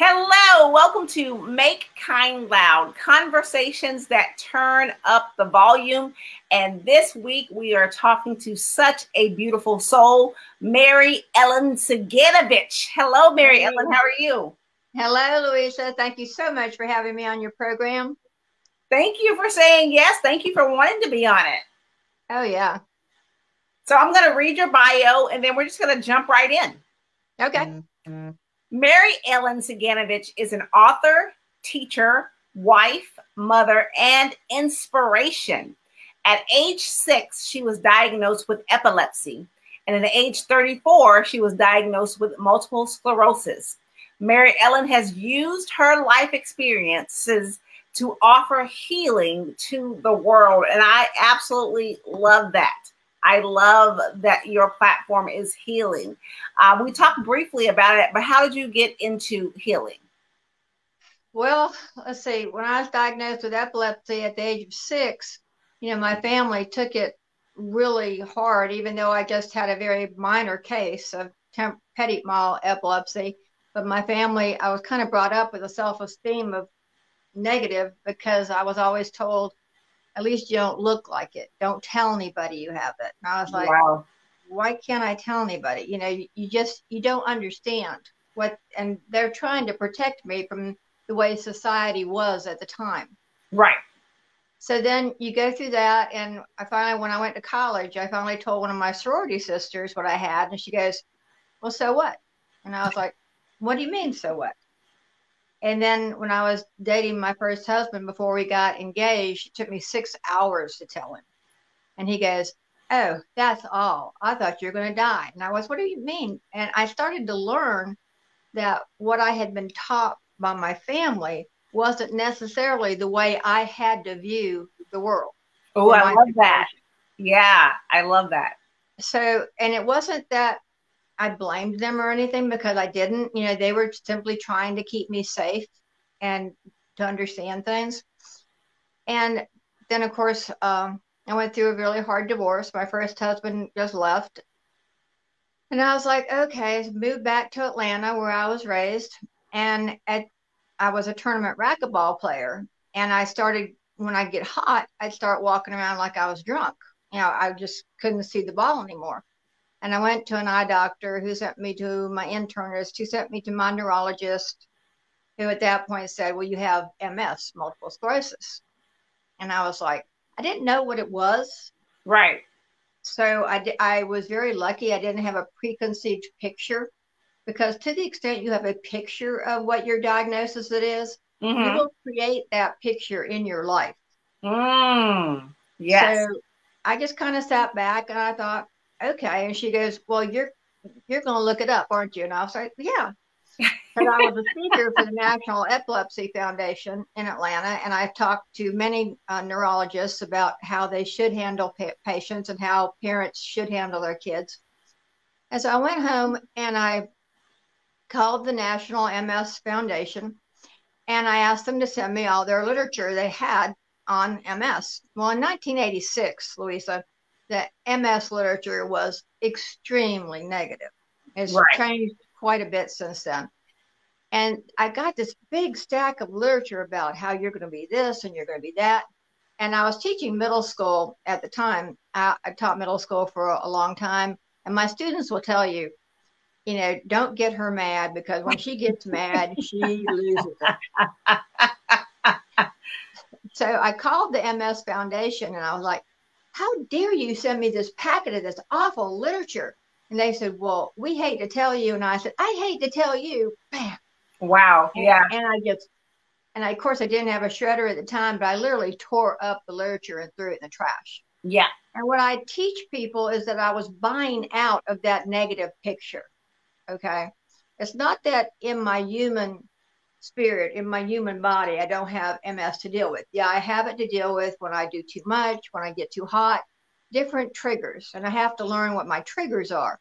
Hello, welcome to Make Kind Loud, conversations that turn up the volume. And this week we are talking to such a beautiful soul, Mary Ellen Ciganovich. Hello, Mary Ellen, how are you? Hello, Louisa. Thank you so much for having me on your program. Thank you for saying yes. Thank you for wanting to be on it. Oh, yeah. So I'm going to read your bio and then we're just going to jump right in. Okay. Mary Ellen Ciganovich is an author, teacher, wife, mother, and inspiration. At age 6, she was diagnosed with epilepsy. And at age 34, she was diagnosed with multiple sclerosis. Mary Ellen has used her life experiences to offer healing to the world. And I absolutely love that. I love that your platform is healing. We talked briefly about it, but how did you get into healing? Well, let's see. When I was diagnosed with epilepsy at the age of 6, my family took it really hard, even though I just had a very minor case of petit mal epilepsy. But my family, I was kind of brought up with a self-esteem of negative because I was always told, at least you don't look like it. Don't tell anybody you have it. And I was like, Wow. Why can't I tell anybody? You don't understand and they're trying to protect me from the way society was at the time. Right. So then you go through that. And when I went to college, I finally told one of my sorority sisters what I had. And she goes, well, so what? And I was like, what do you mean, so what? And then when I was dating my first husband before we got engaged, it took me 6 hours to tell him. And he goes, oh, that's all. I thought you were going to die. And I was, what do you mean? And I started to learn that what I had been taught by my family wasn't necessarily the way I had to view the world. Oh, I love that. Yeah, I love that. So, and it wasn't that I blamed them or anything, because I didn't. They were simply trying to keep me safe and to understand things. And then, of course, I went through a really hard divorce. My first husband just left. And I was like, okay, moved back to Atlanta where I was raised. And I was a tournament racquetball player. And when I get hot, I'd start walking around like I was drunk. I just couldn't see the ball anymore. And I went to an eye doctor who sent me to my internist, who sent me to my neurologist, who at that point said, well, you have MS, multiple sclerosis. And I was like, I didn't know what it was. Right. So I was very lucky. I didn't have a preconceived picture, because to the extent you have a picture of what your diagnosis it is, you will create that picture in your life. Yes. So I just kind of sat back and I thought, okay. And she goes, well, you're going to look it up, aren't you? And I was like, yeah. Because I was a speaker for the National Epilepsy Foundation in Atlanta, and I talked to many neurologists about how they should handle patients and how parents should handle their kids. And so I went home and I called the National MS Foundation, and I asked them to send me all their literature they had on MS. Well, in 1986, Louisa, the MS literature was extremely negative. It's changed quite a bit since then. And I got this big stack of literature about how you're going to be this and you're going to be that. And I was teaching middle school at the time. I taught middle school for a long time. And my students will tell you, don't get her mad, because when she gets mad, she loses it. So I called the MS Foundation and I was like, how dare you send me this packet of this awful literature? And they said, well, we hate to tell you. And I said, I hate to tell you. Bam. Wow. Yeah. And of course, I didn't have a shredder at the time, but I literally tore up the literature and threw it in the trash. Yeah. And what I teach people is that I was buying out of that negative picture. Okay. It's not that in my human spirit, in my human body, I don't have MS to deal with. Yeah, I have it to deal with when I do too much, when I get too hot, different triggers. And I have to learn what my triggers are.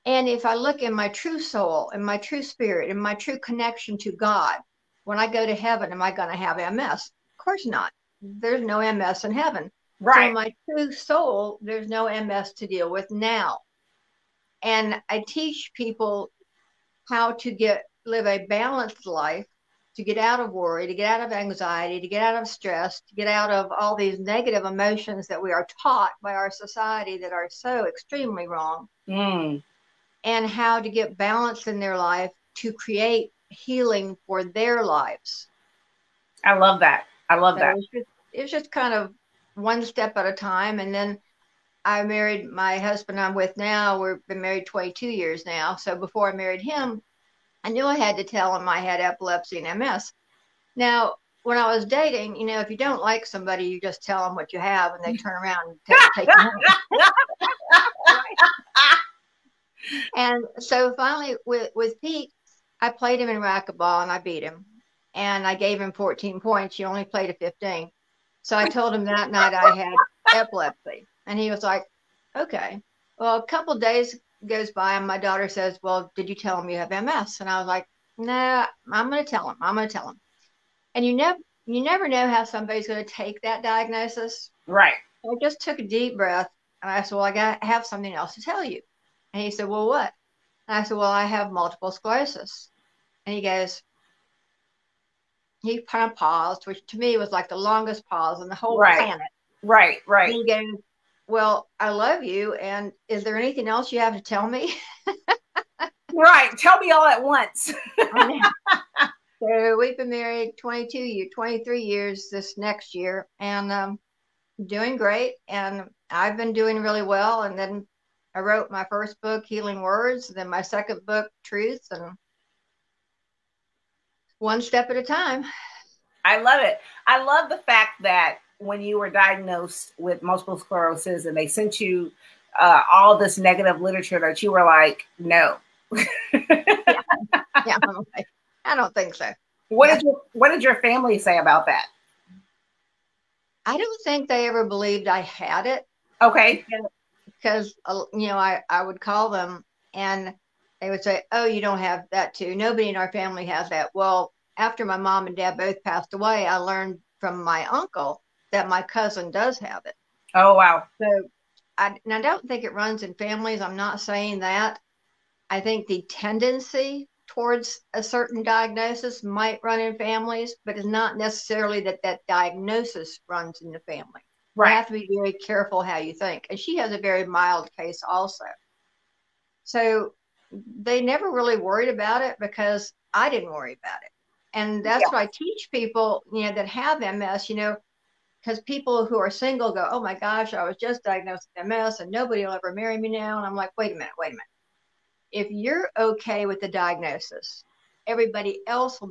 And if I look in my true soul, in my true spirit, in my true connection to God, when I go to heaven, am I going to have MS? Of course not. There's no MS in heaven. Right. So in my true soul, there's no MS to deal with now. And I teach people how to get live a balanced life, to get out of worry, to get out of anxiety, to get out of stress, to get out of all these negative emotions that we are taught by our society that are so extremely wrong, and how to get balance in their life to create healing for their lives. I love that. I love that. It was just kind of one step at a time. And then I married my husband I'm with now. We've been married 22 years now. So before I married him, I knew I had to tell him I had epilepsy and MS. Now, when I was dating, you know, if you don't like somebody, you just tell them what you have and they turn around and take you home. And so finally with Pete, I played him in racquetball and I beat him. And I gave him 14 points. He only played a 15. So I told him that night I had epilepsy. And he was like, okay. Well, a couple of days goes by and my daughter says, well, did you tell him you have MS? And I was like, nah, I'm going to tell him. I'm going to tell him. And you never know how somebody's going to take that diagnosis. Right. So I just took a deep breath and I said, well, I have something else to tell you. And he said, well, what? And I said, well, I have multiple sclerosis. And he goes, he kind of paused, which to me was like the longest pause in the whole planet. Right. And he goes, well, I love you. And is there anything else you have to tell me? Right. Tell me all at once. So we've been married 23 years this next year, and doing great. And I've been doing really well. And then I wrote my first book, Healing Words, then my second book, Truth, and one step at a time. I love it. I love the fact that when you were diagnosed with multiple sclerosis and they sent you all this negative literature that you were like, no. Yeah, I don't think so. What did your family say about that? I don't think they ever believed I had it. Okay. Because you know, I would call them and they would say, oh, you don't have that too. Nobody in our family has that. Well, after my mom and dad both passed away, I learned from my uncle that my cousin does have it. Oh, wow. So I don't think it runs in families. I'm not saying that. I think the tendency towards a certain diagnosis might run in families, but it's not necessarily that diagnosis runs in the family. Right. You have to be very careful how you think. And she has a very mild case also. So they never really worried about it because I didn't worry about it. And that's what I teach people, you know, that have MS, you know, because people who are single go, oh my gosh, I was just diagnosed with MS and nobody will ever marry me now. And I'm like, wait a minute. If you're okay with the diagnosis, everybody else will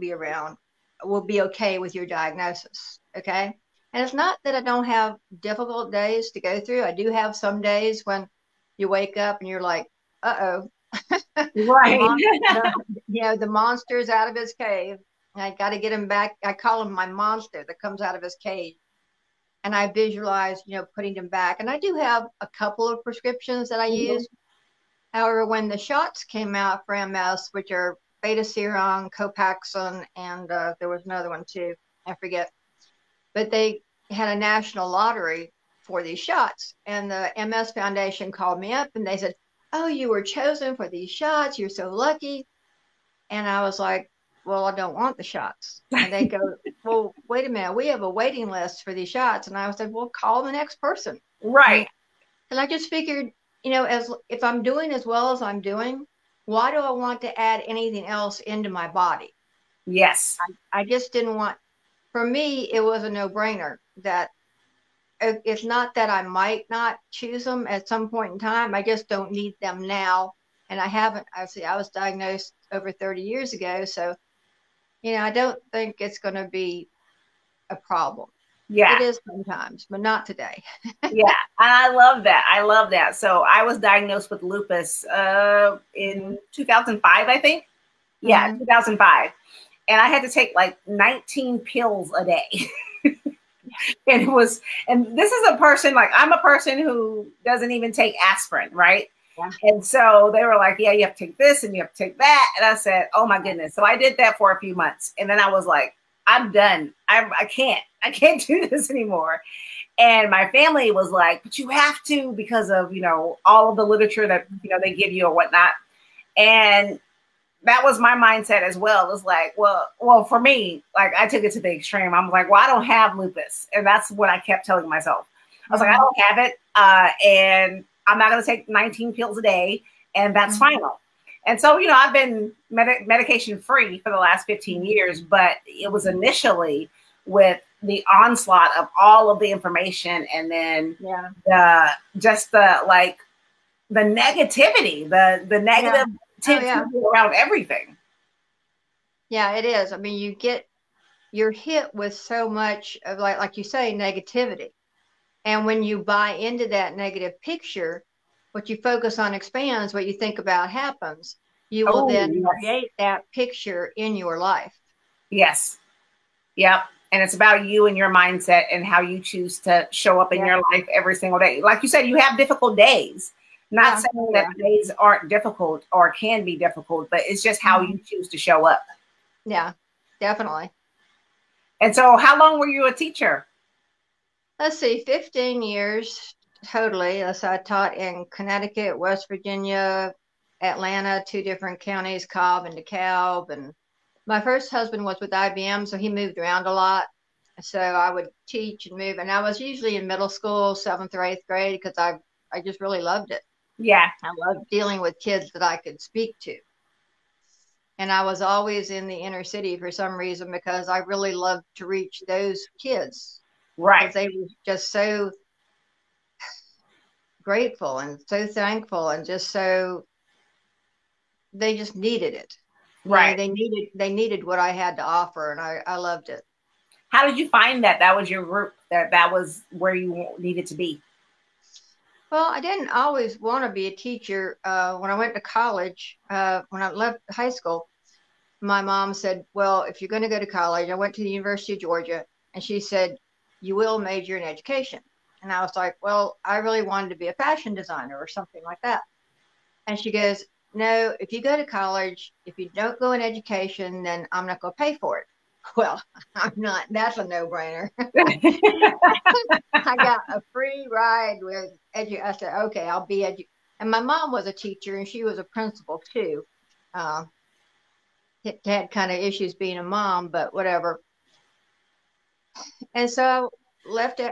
be okay with your diagnosis. Okay. And it's not that I don't have difficult days to go through. I do have some days when you wake up and you're like, uh-oh. Right. The monster's out of his cave. I got to get him back. I call him my monster that comes out of his cage. And I visualize, you know, putting him back. And I do have a couple of prescriptions that I use. However, when the shots came out for MS, which are beta-seron, Copaxone, and there was another one too, I forget. But they had a national lottery for these shots. And the MS Foundation called me up and they said, oh, you were chosen for these shots. You're so lucky. And I was like, well, I don't want the shots. And they go, well, wait a minute. We have a waiting list for these shots. And I said, well, call the next person. Right. And I just figured, you know, if I'm doing as well as I'm doing, why do I want to add anything else into my body? Yes. I just didn't want, for me, it was a no-brainer that it's not that I might not choose them at some point in time. I just don't need them now. And I haven't, I was diagnosed over 30 years ago. So, you know, I don't think it's going to be a problem. Yeah. It is sometimes, but not today. Yeah. I love that. So I was diagnosed with lupus in 2005, I think. Yeah, 2005. And I had to take like 19 pills a day. And this is a person, like, I'm a person who doesn't even take aspirin, right? Yeah. And so they were like, yeah, you have to take this and you have to take that. And I said, oh my goodness. So I did that for a few months. And then I was like, I'm done. I can't do this anymore. And my family was like, but you have to, because of, you know, all of the literature that, you know, they give you or whatnot. And that was my mindset as well. It's like, well, for me, like I took it to the extreme. I'm like, well, I don't have lupus. And that's what I kept telling myself. I was like, I don't have it. And I'm not going to take 19 pills a day. And that's final. And so, you know, I've been medication free for the last 15 years, but it was initially with the onslaught of all of the information. And then the negativity, the negative around everything. Yeah, it is. I mean, you're hit with so much of like you say, negativity. And when you buy into that negative picture, what you focus on expands, what you think about happens. You will then create that picture in your life. Yes. Yep. And it's about you and your mindset and how you choose to show up in your life every single day. Like you said, you have difficult days. Not saying that days aren't difficult or can be difficult, but it's just how you choose to show up. Yeah, definitely. And so how long were you a teacher? Let's see, 15 years totally. So I taught in Connecticut, West Virginia, Atlanta, 2 different counties, Cobb and DeKalb. And my first husband was with IBM, so he moved around a lot. So I would teach and move. And I was usually in middle school, 7th or 8th grade, because I just really loved it. Yeah. I loved dealing with kids that I could speak to. And I was always in the inner city for some reason, because I really loved to reach those kids. Right. Because they were just so grateful and so thankful and just so, they just needed it. Right. You know, they needed what I had to offer, and I loved it. How did you find that was your group, that was where you needed to be? Well, I didn't always want to be a teacher. When I went to college, when I left high school, my mom said, well, if you're going to go to college, I went to the University of Georgia, and she said, you will major in education. And I was like, well, I really wanted to be a fashion designer or something like that. And she goes, no, if you go to college, if you don't go in education, then I'm not going to pay for it. Well, I'm not. That's a no-brainer. I got a free ride with I said, okay, I'll be And my mom was a teacher, and she was a principal too. Had kind of issues being a mom, but whatever. And so I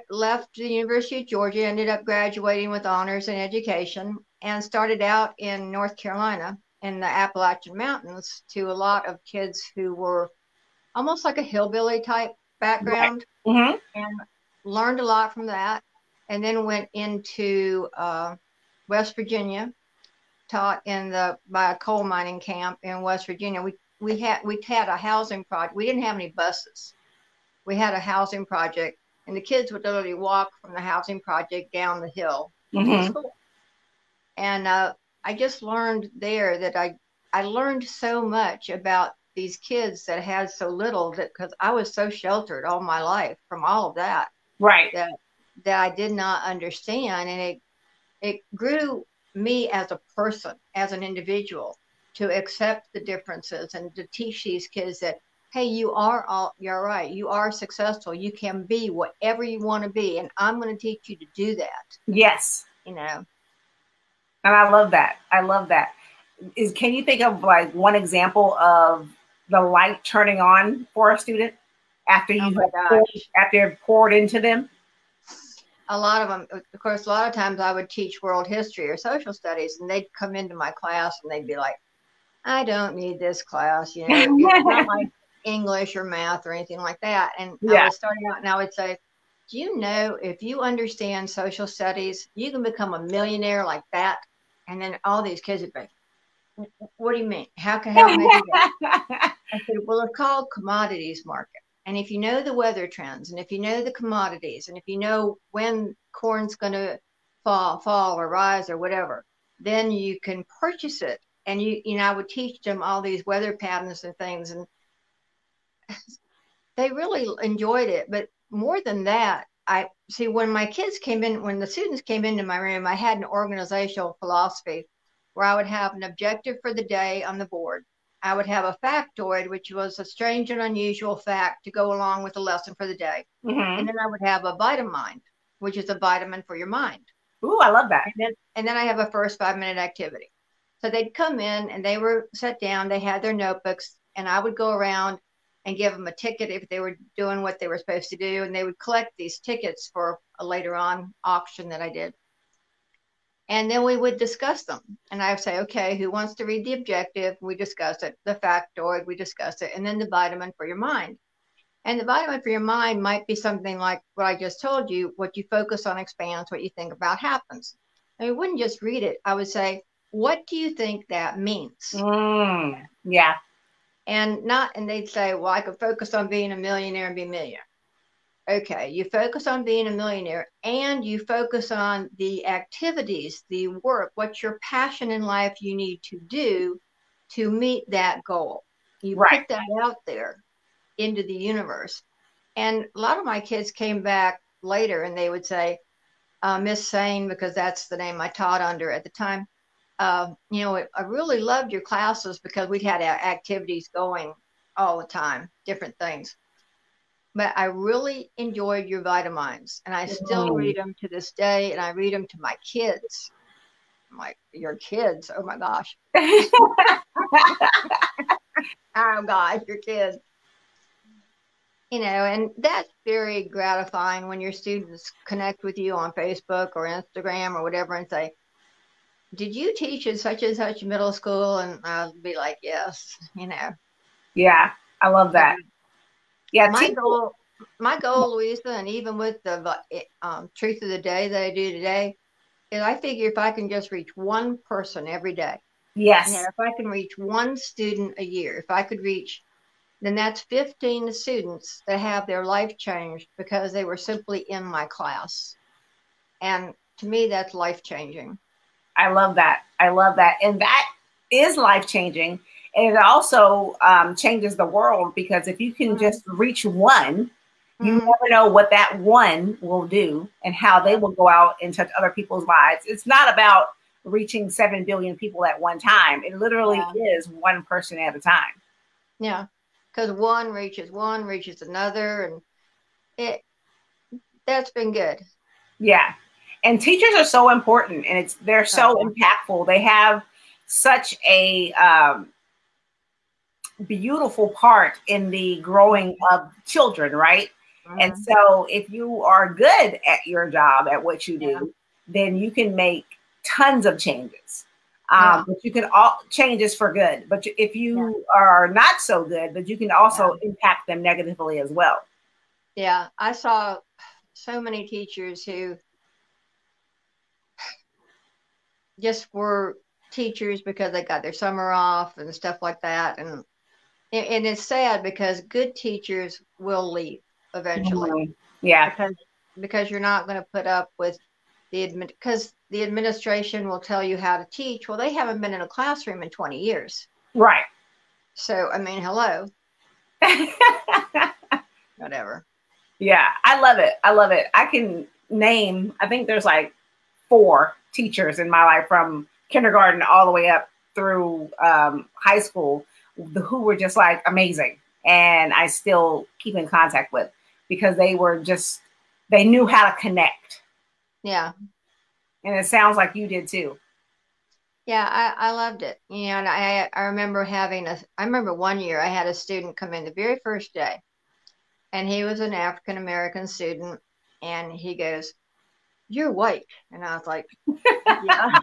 left the University of Georgia, ended up graduating with honors in education, and started out in North Carolina in the Appalachian Mountains to a lot of kids who were almost like a hillbilly type background, and learned a lot from that. And then went into West Virginia, taught by a coal mining camp in West Virginia. We had a housing project. We didn't have any buses. We had a housing project, and the kids would literally walk from the housing project down the hill to school. And I just learned there that I learned so much about these kids that had so little, because I was so sheltered all my life from all of that. Right. That I did not understand. And it grew me as a person, as an individual, to accept the differences and to teach these kids that, hey, you're right. You are successful. You can be whatever you want to be. And I'm going to teach you to do that. Yes. You know. And I love that. Can you think of like one example of the light turning on for a student after you've poured into them? A lot of them, of course, a lot of times I would teach world history or social studies, and they'd come into my class and they'd be like, I don't need this class, you know, it's not like English or math or anything like that. And I was starting out, and I would say, do you know, if you understand social studies, you can become a millionaire like that? And then all these kids would be, what do you mean? How can I do that? I said, well, it's called commodities market. And if you know the weather trends, and if you know the commodities, and if you know when corn's going to fall or rise or whatever, then you can purchase it. And I would teach them all these weather patterns and things, and they really enjoyed it. But more than that, I see when the students came into my room, I had an organizational philosophy where I would have an objective for the day on the board. I would have a factoid, which was a strange and unusual fact to go along with the lesson for the day. And then I would have a vitamin, which is a vitamin for your mind. Ooh, I love that. And then I have a first 5-minute activity. So they'd come in and they were sat down, they had their notebooks, and I would go around and give them a ticket if they were doing what they were supposed to do. And they would collect these tickets for a later on auction that I did. And then we would discuss them. And I would say, okay, who wants to read the objective? We discuss it. The factoid, we discuss it. And then the vitamin for your mind. And the vitamin for your mind might be something like what I just told you. What you focus on expands, what you think about happens. And we wouldn't just read it. I would say, what do you think that means? Yeah. And they'd say, well, I could focus on being a millionaire and be a millionaire. Okay, you focus on being a millionaire and you focus on the activities, the work, what's your passion in life you need to do to meet that goal. You put that out there into the universe. And a lot of my kids came back later and they would say, Miss Sane, because that's the name I taught under at the time, you know, I really loved your classes because we'd had activities going all the time, different things. But I really enjoyed your vitamins, and I still read them to this day, and I read them to my kids. I'm like, your kids? Oh my gosh. Oh gosh, your kids. You know, and that's very gratifying when your students connect with you on Facebook or Instagram or whatever and say, did you teach in such and such middle school? And I'll be like, yes, you know. Yeah, I love that. Yeah, my goal, Louisa, and even with the truth of the day that I do today, is I figure if I can just reach one person every day. Yes. And if I can reach one student a year, if I could reach, then that's 15 students that have their life changed because they were simply in my class. And to me, that's life changing. I love that. I love that. And that is life changing. And it also changes the world, because if you can just reach one, you never know what that one will do and how they will go out and touch other people's lives. It's not about reaching 7 billion people at one time. It literally is one person at a time. Yeah, because one reaches another, and that's been good. Yeah, and teachers are so important, and they're so impactful. They have such a beautiful part in the growing of children, right? And so if you are good at your job, at what you do, then you can make tons of changes. But you can all changes for good. But if you are not so good, but you can also impact them negatively as well. Yeah, I saw so many teachers who just were teachers because they got their summer off and stuff like that. And it's sad because good teachers will leave eventually. Yeah. Because you're not going to put up with because the administration will tell you how to teach. Well, they haven't been in a classroom in 20 years. Right. So, I mean, hello. Whatever. Yeah, I love it. I love it. I can name, I think there's like 4 teachers in my life from kindergarten all the way up through high school who were just like amazing. And I still keep in contact with, because they knew how to connect. Yeah. And it sounds like you did too. Yeah, I loved it. You know, and I remember I remember one year I had a student come in the very first day, and he was an African American student, and he goes, "You're white." And I was like, yeah.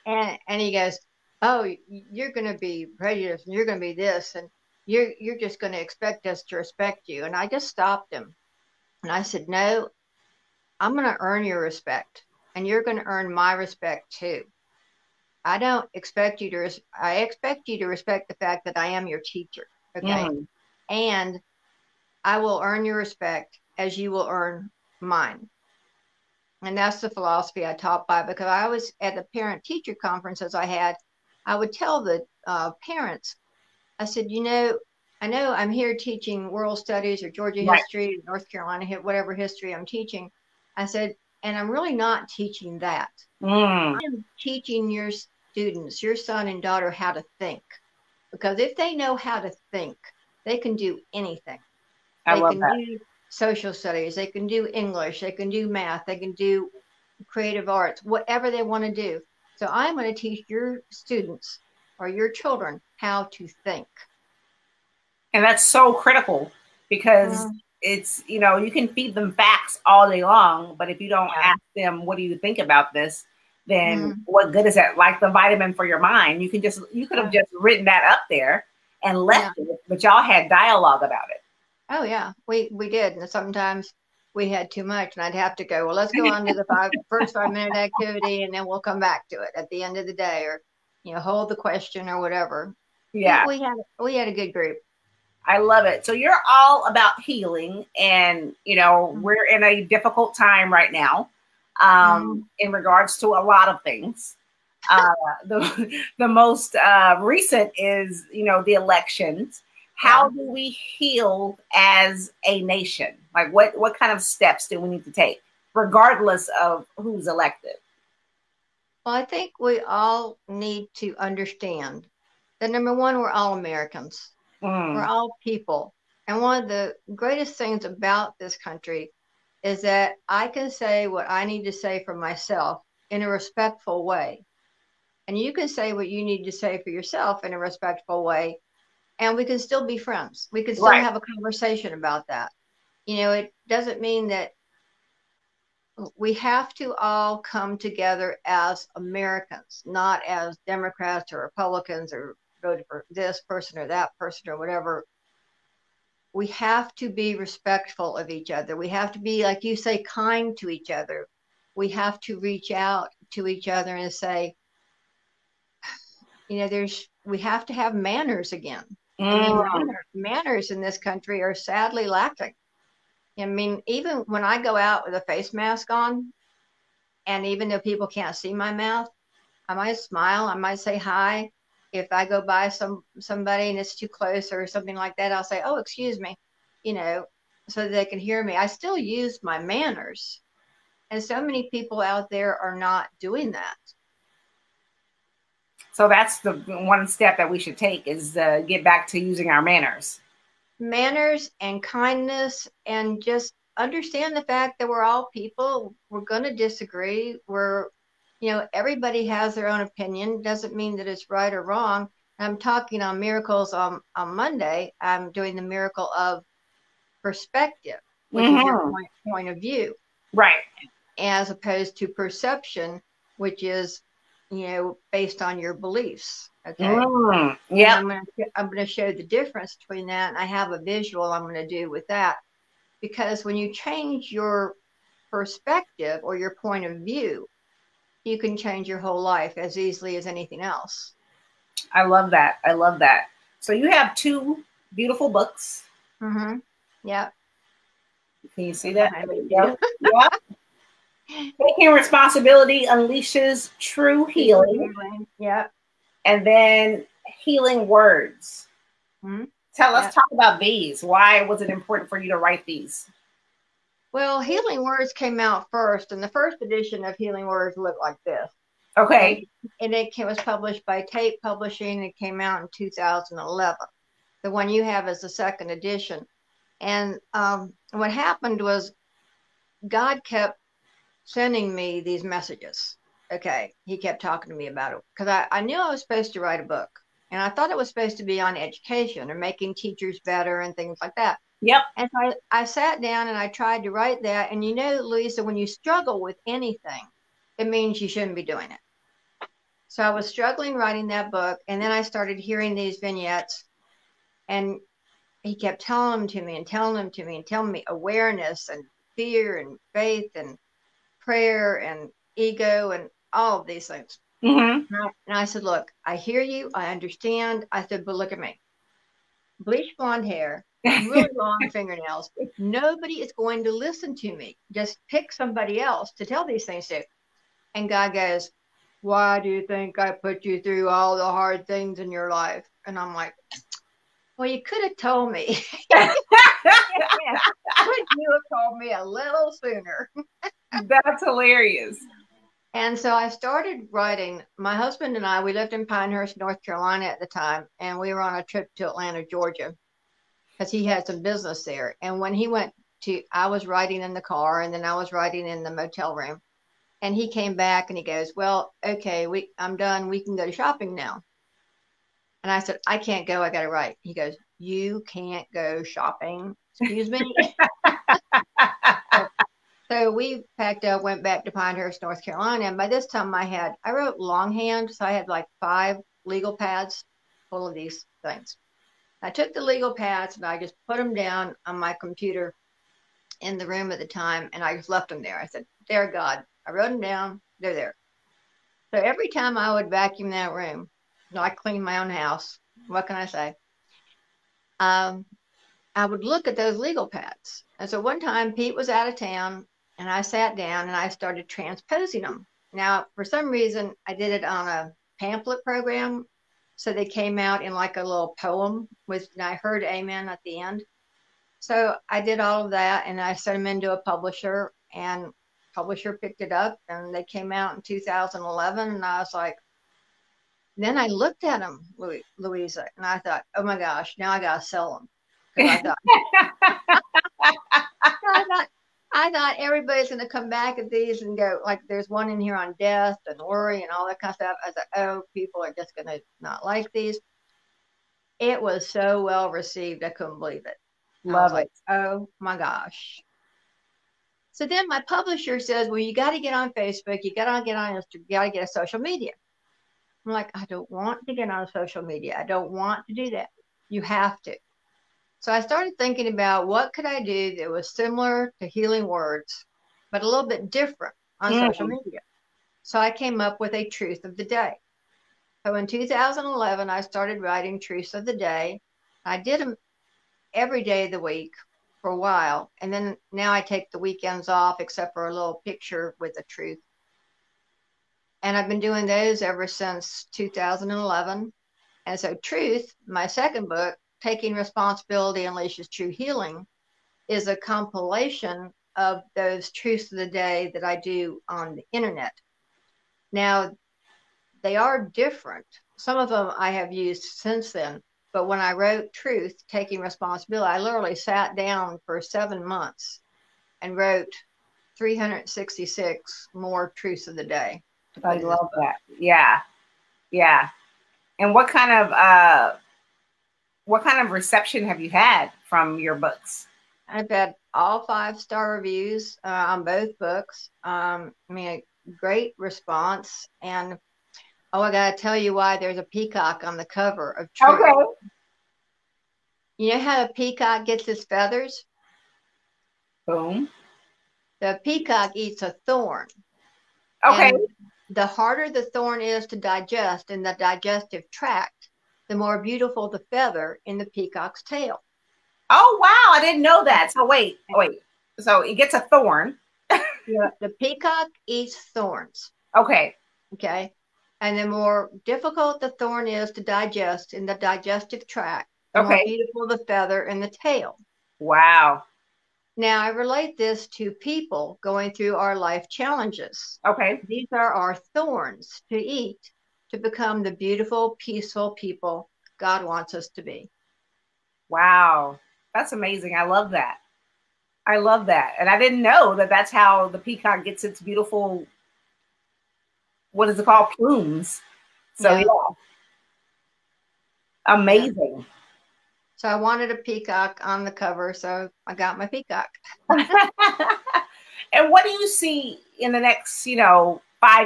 And he goes, "Oh, you're going to be prejudiced, and you're going to be this, and you're just going to expect us to respect you." And I just stopped him. And I said, "No, I'm going to earn your respect, and you're going to earn my respect too. I expect you to respect the fact that I am your teacher. Okay. And I will earn your respect as you will earn mine." And that's the philosophy I taught by, because I was at the parent teacher conferences I would tell the parents, I said, I know I'm here teaching world studies or Georgia history, North Carolina, whatever history I'm teaching. I said, and I'm really not teaching that. I'm teaching your students, your son and daughter, how to think. Because if they know how to think, they can do anything. They can do social studies, they can do English, they can do math, they can do creative arts, whatever they want to do. So I'm going to teach your students or your children how to think. And that's so critical because it's, you know, you can feed them facts all day long, but if you don't ask them, what do you think about this? Then what good is that? Like the vitamin for your mind, you could have just written that up there and left it, but y'all had dialogue about it. Oh yeah, we did. And sometimes we had too much and I'd have to go, well, let's go on to the first 5-minute activity and then we'll come back to it at the end of the day, or, you know, hold the question or whatever. Yeah. We had a good group. I love it. So you're all about healing, and, you know, we're in a difficult time right now in regards to a lot of things. The most recent is, you know, the elections. How do we heal as a nation? Like what kind of steps do we need to take, regardless of who's elected? Well, I think we all need to understand that, number one, we're all Americans. We're all people. And one of the greatest things about this country is that I can say what I need to say for myself in a respectful way. And you can say what you need to say for yourself in a respectful way. And we can still be friends. We can still have a conversation about that. You know, it doesn't mean that we have to all come together as Americans, not as Democrats or Republicans or voted for this person or that person or whatever. We have to be respectful of each other. We have to be, like you say, kind to each other. We have to reach out to each other and say, you know, we have to have manners again. I mean, manners in this country are sadly lacking. I mean, even when I go out with a face mask on, and even though people can't see my mouth, I might smile, I might say hi. If I go by somebody and it's too close or something like that, I'll say, oh, excuse me, you know, so that they can hear me. I still use my manners. And so many people out there are not doing that. So that's the one step that we should take, is get back to using our manners. Manners and kindness, and just understand the fact that we're all people. We're going to disagree. You know, everybody has their own opinion. Doesn't mean that it's right or wrong. I'm talking on miracles on Monday. I'm doing the miracle of perspective, which is your point of view. Right. As opposed to perception, which is, you know, based on your beliefs. Okay. Yeah. I'm going to show the difference between that. And I have a visual I'm going to do with that. Because when you change your perspective or your point of view, you can change your whole life as easily as anything else. I love that. I love that. So you have 2 beautiful books. Yeah. Can you see that? Yeah. Taking Responsibility Unleashes True Healing. Yeah. And then Healing Words. Let's talk about these. Why was it important for you to write these? Well, Healing Words came out first, and the first edition of Healing Words looked like this. Okay. And it was published by Tate Publishing. It came out in 2011. The one you have is the second edition. And what happened was God kept sending me these messages. Okay. He kept talking to me about it because I knew I was supposed to write a book. And I thought it was supposed to be on education or making teachers better and things like that. Yep. And so I sat down and I tried to write that. And you know, Louisa, when you struggle with anything, it means you shouldn't be doing it. So I was struggling writing that book. And then I started hearing these vignettes. And he kept telling them to me and telling them to me and telling me awareness and fear and faith and prayer and ego and all of these things. And I said, look, I hear you. I understand. I said, but look at me. Bleach blonde hair, really long fingernails. Nobody is going to listen to me. Just pick somebody else to tell these things to. And God goes, why do you think I put you through all the hard things in your life? And I'm like, well, you could have told me. Could you have told me a little sooner? That's hilarious. And so I started writing. My husband and I, we lived in Pinehurst, North Carolina at the time, and we were on a trip to Atlanta, Georgia, because he had some business there. And when he went to, I was writing in the car, and then I was writing in the motel room. And he came back and he goes, well, okay, I'm done. We can go shopping now. And I said, I can't go. I got to write. He goes, you can't go shopping. Excuse me. So we packed up, went back to Pinehurst, North Carolina. And by this time I wrote longhand. So I had like 5 legal pads full of these things. I took the legal pads and I just put them down on my computer in the room at the time. And I just left them there. I said, there, God, I wrote them down. They're there. So every time I would vacuum that room, I clean my own house. What can I say? I would look at those legal pads. And so one time Pete was out of town and I sat down and I started transposing them. Now, for some reason, I did it on a pamphlet program. So they came out in like a little poem and I heard amen at the end. So I did all of that and I sent them into a publisher and publisher picked it up and they came out in 2011. And I was like, then I looked at them, Louisa, and I thought, oh my gosh, now I got to sell them. I thought everybody's going to come back at these and go, like, there's one in here on death and worry and all that kind of stuff. I thought, oh, people are just going to not like these. It was so well received. I couldn't believe it. Love it. Like, oh my gosh. So then my publisher says, well, you got to get on Facebook. You got to get on Instagram. You got to get a social media. I'm like, I don't want to get on social media. I don't want to do that. You have to. So I started thinking about what could I do that was similar to Healing Words, but a little bit different on social media. So I came up with a truth of the day. So in 2011, I started writing truths of the day. I did them every day of the week for a while. And then now I take the weekends off, except for a little picture with a truth. And I've been doing those ever since 2011. And so Truth, my second book, Taking Responsibility Unleashes True Healing, is a compilation of those truths of the day that I do on the internet. Now, they are different. Some of them I have used since then. But when I wrote Truth, Taking Responsibility, I literally sat down for 7 months and wrote 366 more truths of the day. I love that. Yeah. Yeah. And what kind of reception have you had from your books? I've had all 5-star reviews on both books. I mean, a great response. And I got to tell you why there's a peacock on the cover of Truth. Okay. You know how a peacock gets his feathers? Boom. The peacock eats a thorn. Okay. And the harder the thorn is to digest in the digestive tract, the more beautiful the feather in the peacock's tail. Oh, wow. I didn't know that. So wait. So it gets a thorn. Yeah, the peacock eats thorns. Okay. Okay. And the more difficult the thorn is to digest in the digestive tract, the more beautiful the feather in the tail. Wow. Now, I relate this to people going through our life challenges. Okay. These are our thorns to eat to become the beautiful, peaceful people God wants us to be. Wow. That's amazing. I love that. I love that. And I didn't know that that's how the peacock gets its beautiful, what is it called? Plumes. So, yeah. Amazing. Yeah. So I wanted a peacock on the cover, so I got my peacock. And what do you see in the next, 5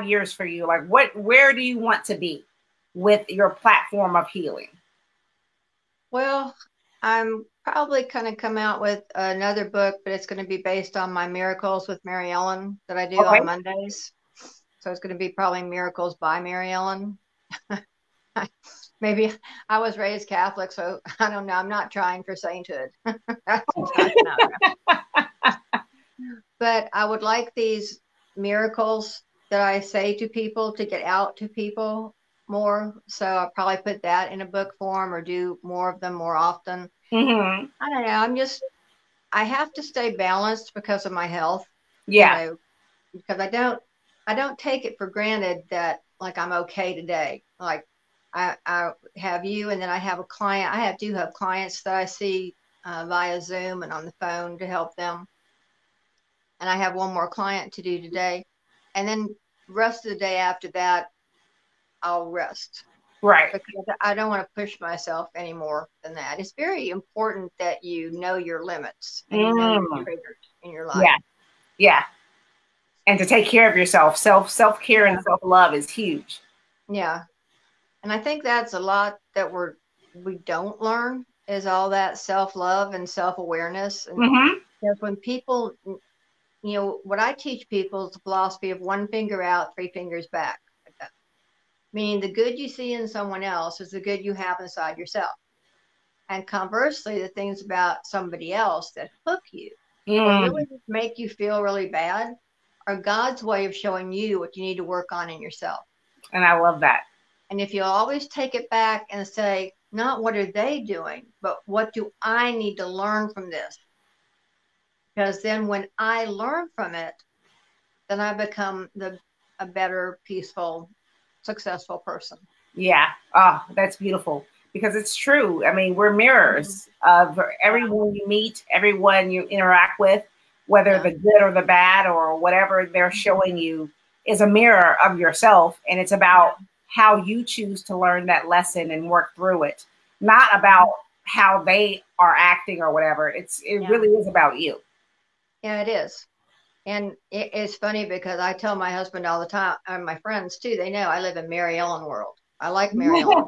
years for you? Like, where do you want to be with your platform of healing? Well, I'm probably going to come out with another book, but it's going to be based on my Miracles with Mary Ellen that I do on Mondays. So it's going to be probably Miracles by Mary Ellen. Maybe I was raised Catholic, so I don't know. I'm not trying for sainthood. But I would like these miracles that I say to people to get out to people more. So I'll probably put that in a book form or do more of them more often. Mm-hmm. I don't know. I have to stay balanced because of my health. Yeah. Because I don't take it for granted that like I'm okay today. Like I have you, and then I have a client. I do have clients that I see via Zoom and on the phone to help them. And I have one more client to do today. And then the rest of the day after that, I'll rest. Right. Because I don't want to push myself any more than that. It's very important that you know your limits and you know your triggers in your life. Yeah. Yeah. And to take care of yourself. Self-care and self-love is huge. Yeah. And I think that's a lot that we don't learn, is all that self-love and self-awareness. And because when people, you know, what I teach people is the philosophy of one finger out, three fingers back. Meaning the good you see in someone else is the good you have inside yourself. And conversely, the things about somebody else that hook you or really make you feel really bad are God's way of showing you what you need to work on in yourself. And I love that. And if you always take it back and say, not what are they doing, but what do I need to learn from this? Because then when I learn from it, then I become a better, peaceful, successful person. Yeah. Oh, that's beautiful. Because it's true. I mean, we're mirrors of everyone you meet, everyone you interact with, whether the good or the bad or whatever they're showing you is a mirror of yourself. And it's about how you choose to learn that lesson and work through it, not about how they are acting or whatever. It really is about you. Yeah, it is. And it's funny because I tell my husband all the time, and my friends too, they know I live in Mary Ellen world. I like Mary Ellen.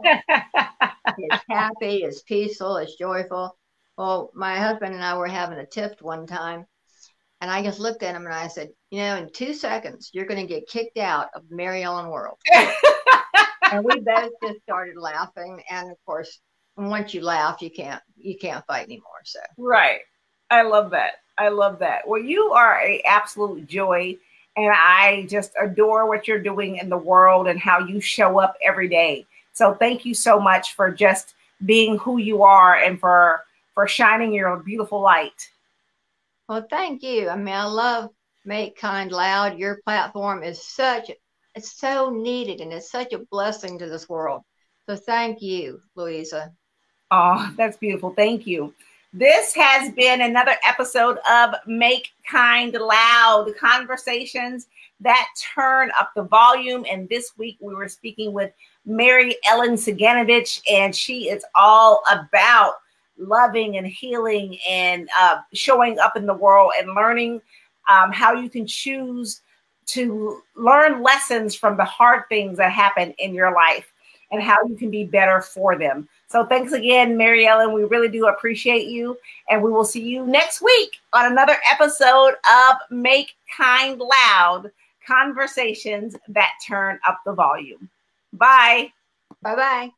It's happy, it's peaceful, it's joyful. Well, my husband and I were having a tiff one time, and I just looked at him and I said, you know, in 2 seconds, you're going to get kicked out of Mary Ellen world. And we both just started laughing. And of course, once you laugh, you can't fight anymore. So right. I love that. I love that. Well, you are an absolute joy. And I just adore what you're doing in the world and how you show up every day. So thank you so much for just being who you are and for shining your beautiful light. Well, thank you. I mean, I love Make Kind Loud. Your platform is it's so needed and it's such a blessing to this world. So thank you, Louisa. Oh, that's beautiful. Thank you. This has been another episode of Make Kind Loud, conversations that turn up the volume. And this week we were speaking with Mary Ellen Ciganovich, and she is all about loving and healing and showing up in the world and learning how you can choose to learn lessons from the hard things that happen in your life and how you can be better for them. So thanks again, Mary Ellen. We really do appreciate you. And we will see you next week on another episode of Make Kind Loud, conversations that turn up the volume. Bye. Bye-bye.